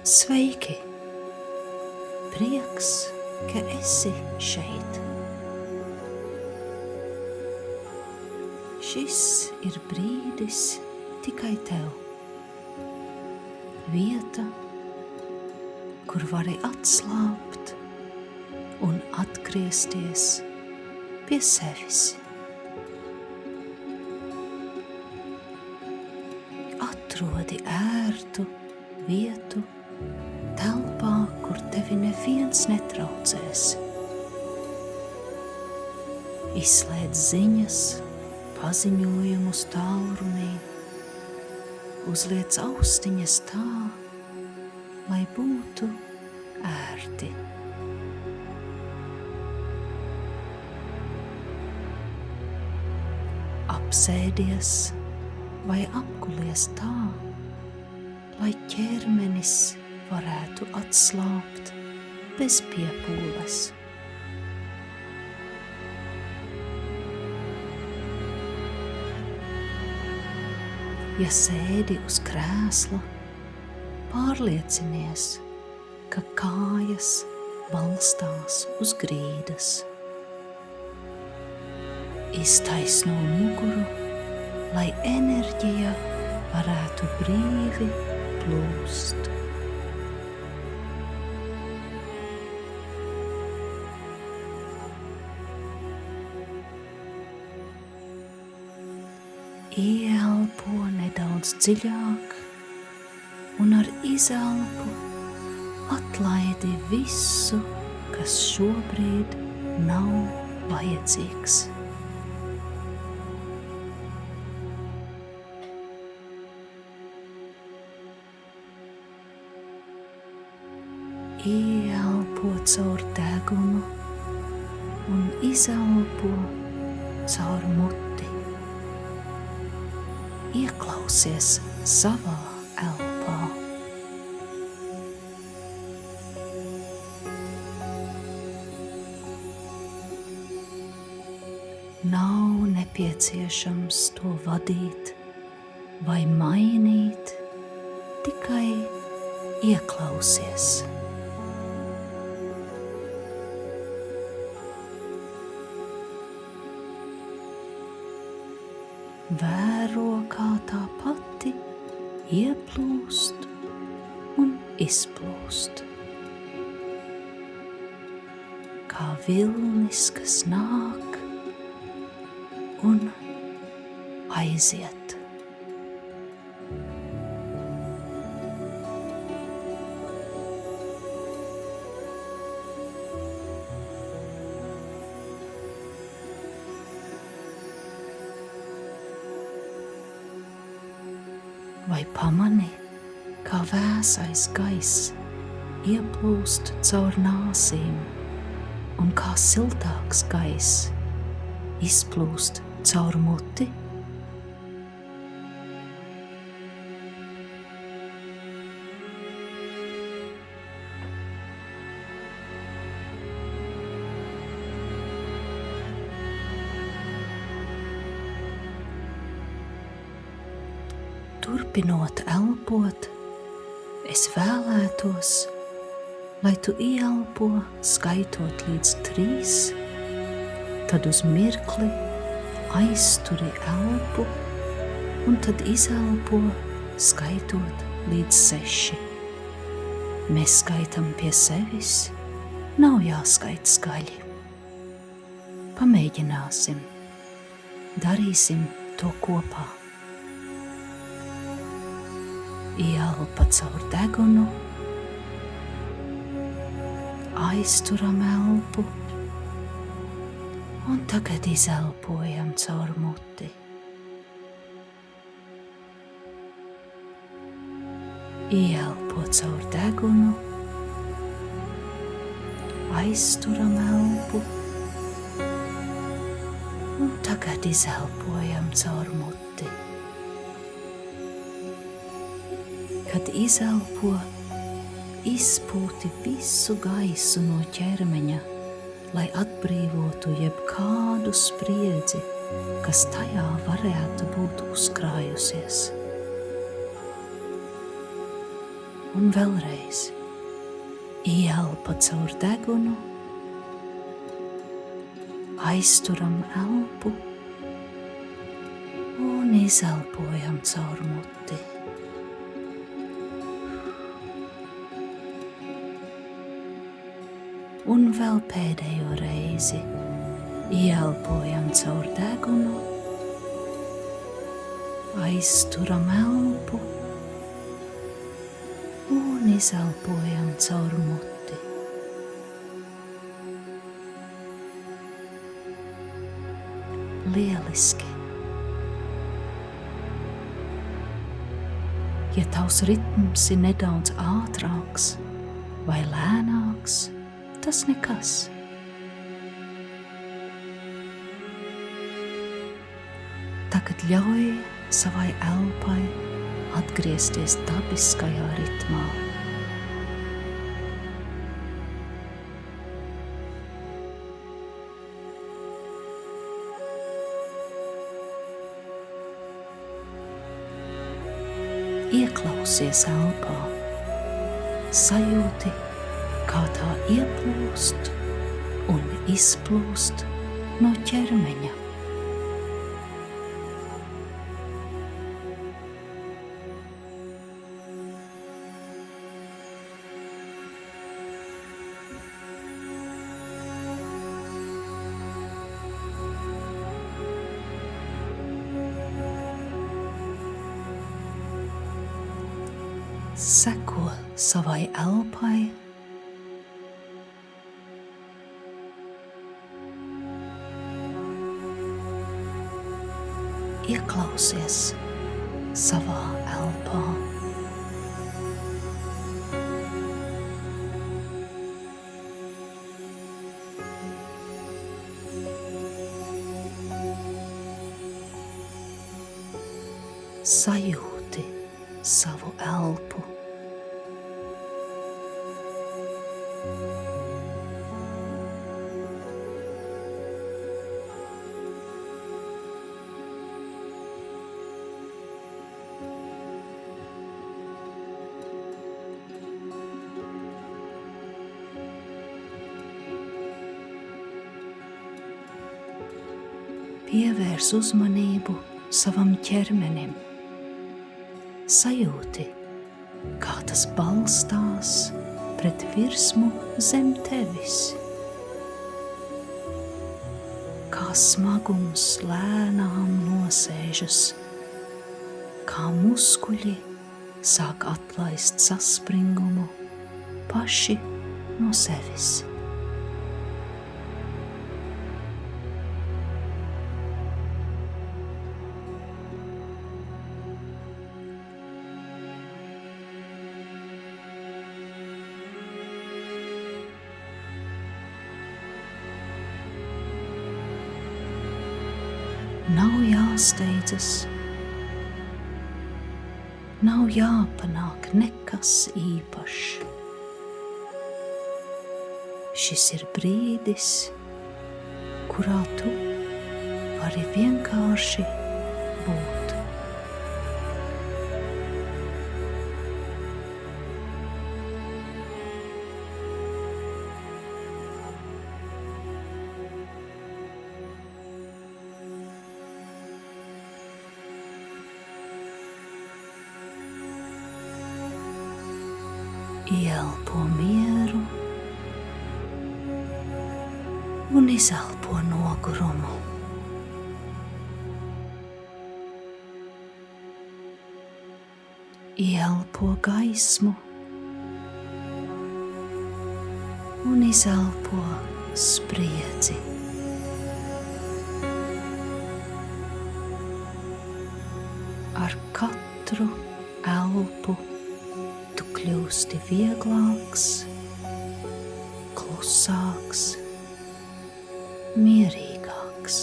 Sveiki! Prieks, ka esi šeit. Šis ir brīdis tikai tev. Vieta, kur vari atslābt un atgriezties pie sevis. Atrodi ērtu vietu telpā, kur tevi neviens netraucēs. Izslēdz ziņas, paziņojumus tālrunī, uzliec austiņas tā, lai būtu ērti. Apsēdies vai apgulies tā, lai ķermenis varētu atslābt bez piepūles. Ja sēdi uz krēsla, pārliecinies, ka kājas balstās uz grīdas. Iztaisno muguru, lai enerģija varētu brīvi plūst. Ieelpo nedaudz dziļāk un ar izelpu atlaidi visu, kas šobrīd nav vajadzīgs. Ieelpo caur degunu un izelpo caur muti. Ieklausies savā elpā. Nav nepieciešams to vadīt vai mainīt, tikai ieklausies. Vēro, kā tā pati ieplūst un izplūst. Kā vilnis, kas nāk un aiziet. Vai pamani, kā vēsais gaiss ieplūst caur nāsīm un kā siltāks gaiss izplūst caur muti? Turpinot elpot, es vēlētos, lai tu ieelpo skaitot līdz 3, tad uz mirkli aizturi elpu un tad izelpo skaitot līdz 6. Mēs skaitam pie sevis, nav jāskaita skaļi. Pamēģināsim, darīsim to kopā. Ieelpa caur degunu, aizturam elpu un tagad izelpojam caur muti. Ieelpo caur degunu, aizturam elpu un tagad izelpojam caur muti. Kad izelpo, izpūti visu gaisu no ķermeņa, lai atbrīvotu jebkādu spriedzi, kas tajā varētu būt uzkrājusies. Un vēlreiz ieelpa caur degunu, aizturam elpu un izelpojam caur muti. Un vēl pēdējo reizi ieelpojam caur degunu, aizturam elpu un izelpojam caur muti. Lieliski! Ja tavs ritms ir nedaudz ātrāks vai lēnāks, tas nekas. Tagad ļauj savai elpai atgriezties dabiskajā ritmā. Ieklausies elpā, sajūti, kā tā ieplūst un izplūst no ķermeņa. Seko savai elpai, ieklausies savā elpā. Sajūti savu elpu. Pievērs uzmanību savam ķermenim. Sajūti, kā tas balstās pret virsmu zem tevis. Kā smagums lēnām nosēžas, kā muskuļi sāk atlaist saspringumu paši no sevis. Nav jāsteidzas, nav jāpanāk nekas īpašs. Šis ir brīdis, kurā tu vari vienkārši būt. Ieelpo mieru un izelpo nogurumu. Ieelpo gaismu un izelpo spriedzi. Ar katru elpu tu kļūsti vieglāks, klusāks, mierīgāks.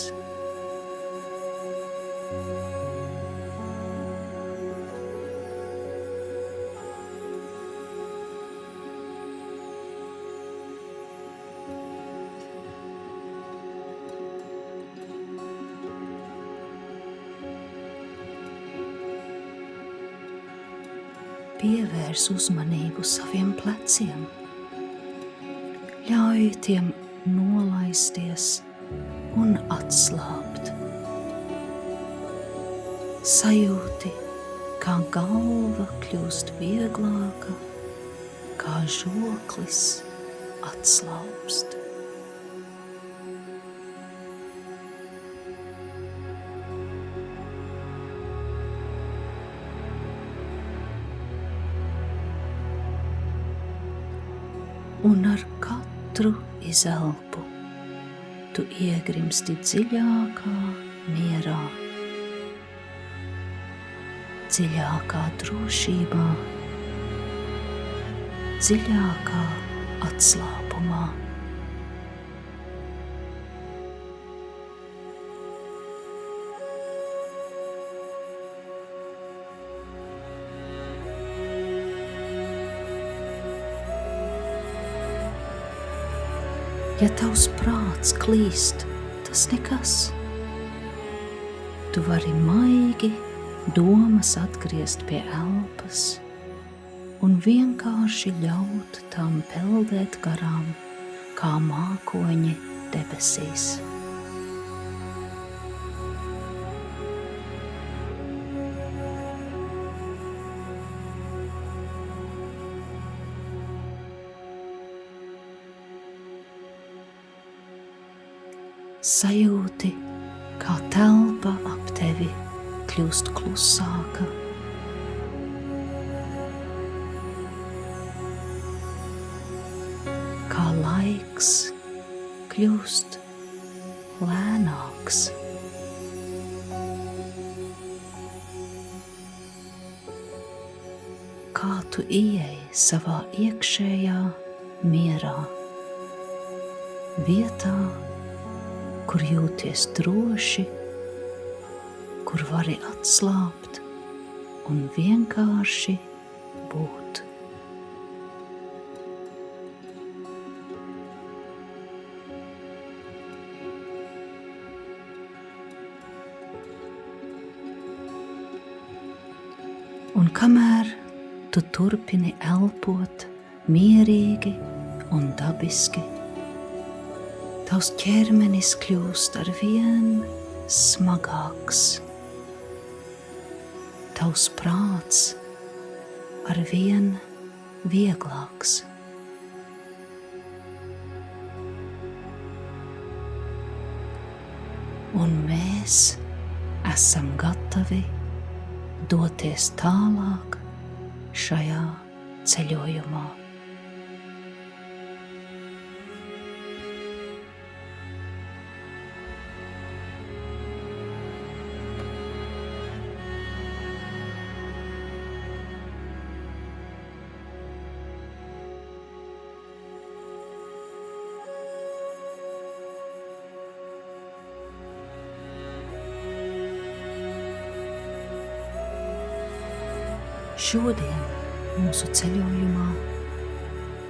pievērs uzmanību saviem pleciem. Ļauj tiem nolaisties un atslābt. Sajūti, kā galva kļūst vieglāka, kā žoklis atslaubst. Un ar katru izelpu tu iegrimsti dziļākā mierā, dziļākā drošībā, dziļākā atslābumā. Ja tavs prāts klīst, tas nekas. Tu vari maigi domas atgriezt pie elpas un vienkārši ļaut tām peldēt garām, kā mākoņi debesīs. Sajūti, kā telpa ap tevi kļūst klusāka. Kā laiks kļūst lēnāks. Kā tu ieej savā iekšējā mierā, vietā, kur jūties droši, kur vari atslābt un vienkārši būt. Un kamēr tu turpini elpot mierīgi un dabiski, tavs ķermenis kļūst arvien smagāks, tavs prāts arvien vieglāks. Un mēs esam gatavi doties tālāk šajā ceļojumā. Šodien mūsu ceļojumā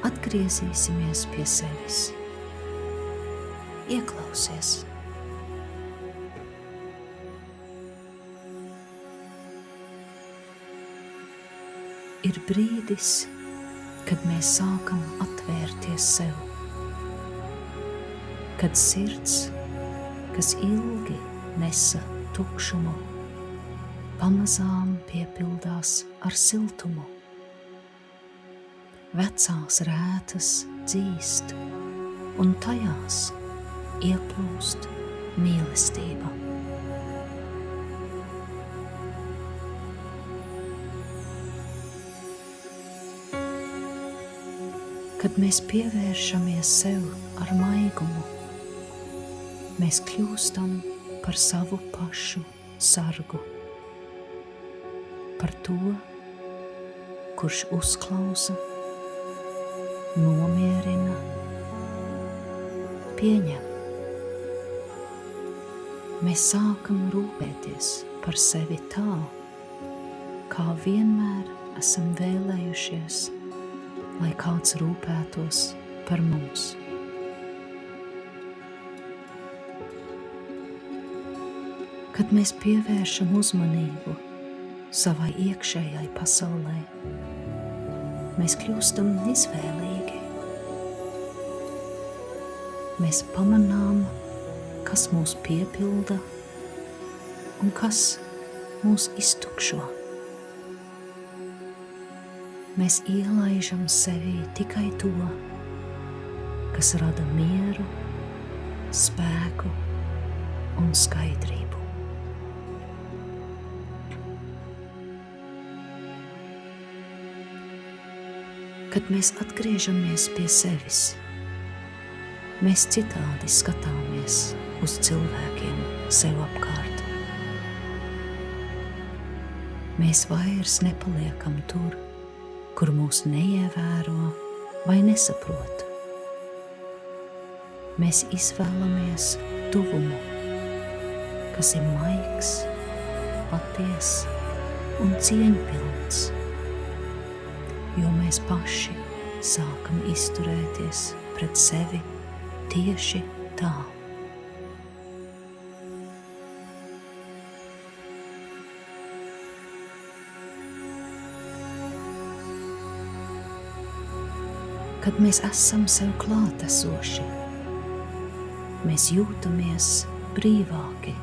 atgriezīsimies pie sevis. Ieklausies. Ir brīdis, kad mēs sākam atvērties sev, kad sirds, kas ilgi nesa tukšumu, pamazām piepildās ar siltumu. Vecās rētas dzīst, un tajās ieplūst mīlestība. Kad mēs pievēršamies sev ar maigumu, mēs kļūstam par savu pašu sargu, par to, kurš uzklausa, nomierina, pieņem. Mēs sākam rūpēties par sevi tā, kā vienmēr esam vēlējušies, lai kāds rūpētos par mums. Kad mēs pievēršam uzmanību savai iekšējai pasaulē, mēs kļūstam izvēlīgi. Mēs pamanām, kas mūs piepilda un kas mūs iztukšo. Mēs ielaižam sevī tikai to, kas rada mieru, spēku un skaidrību. Kad mēs atgriežamies pie sevis, mēs citādi skatāmies uz cilvēkiem sev apkārt. Mēs vairs nepaliekam tur, kur mūs neievēro vai nesaprot. Mēs izvēlamies tuvumu, kas ir maigs, patiess un cieņpilns, jo mēs paši sākam izturēties pret sevi tieši tā. Kad mēs esam sev klātesoši, mēs jūtamies brīvāki.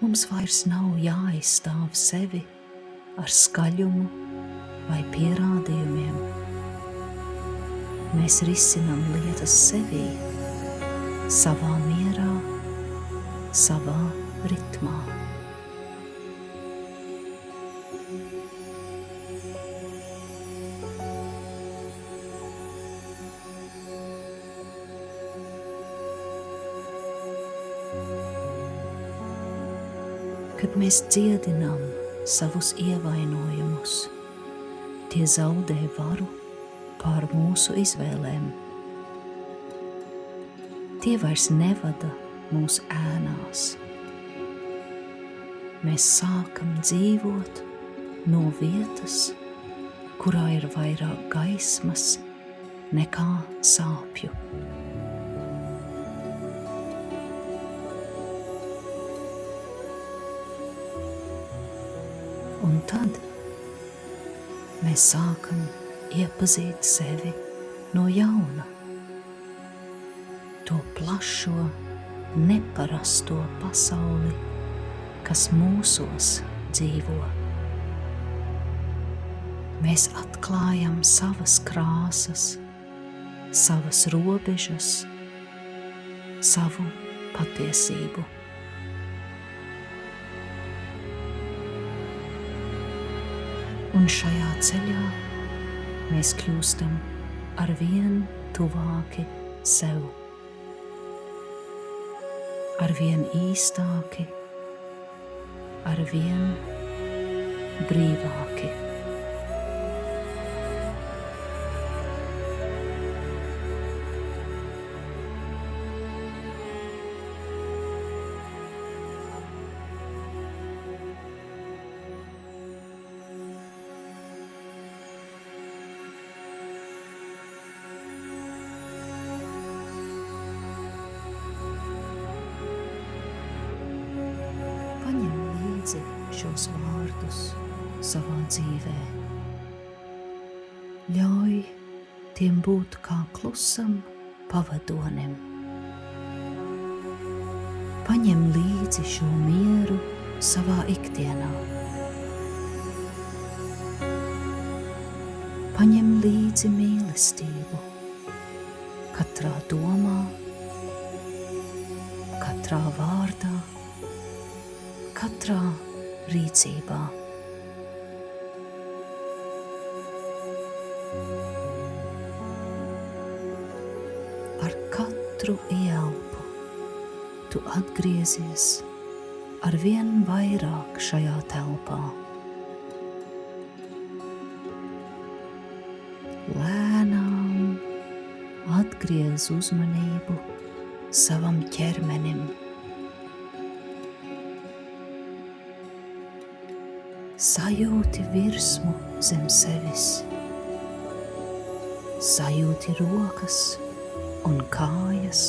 Mums vairs nav jāizstāv sevi ar skaļumu vai pierādījumiem. Mēs risinām lietas sevī, savā mierā, savā ritmā. Kad mēs dziedinām savus ievainojumus, tie zaudē varu pār mūsu izvēlēm. Tie vairs nevada mūsu ēnās. Mēs sākam dzīvot no vietas, kurā ir vairāk gaismas nekā sāpju. Un tad mēs sākam iepazīt sevi no jauna, to plašo, neparasto pasauli, kas mūsos dzīvo. Mēs atklājam savas krāsas, savas robežas, savu patiesību. Un šajā ceļā mēs kļūstam arvien tuvāki sev, arvien īstāki, arvien brīvāki. Paņem līdzi šos vārdus savā dzīvē. Ļauj tiem būt kā klusam pavadonim. Paņem līdzi šo mieru savā ikdienā. Paņem līdzi mīlestību katrā domā, katrā vārdā, katrā rīcībā. Ar katru ieelpu tu atgriezies arvien vairāk šajā telpā. Lēnām atgriez uzmanību savam ķermenim. Sajūti virsmu zem sevis, sajūti rokas un kājas,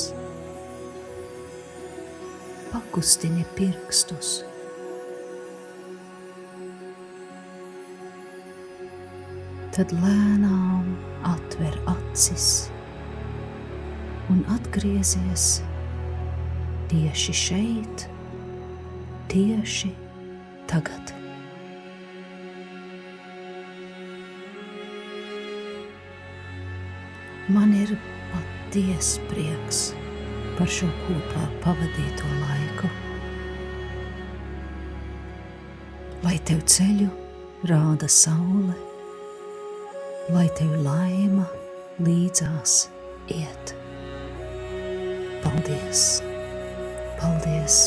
pakustini pirkstus. Tad lēnām atver acis un atgriezies tieši šeit, tieši tagad. Man ir patiess prieks par šo kopā pavadīto laiku. Lai tev ceļu rāda saule, lai tev laima līdzās iet. Paldies! Paldies!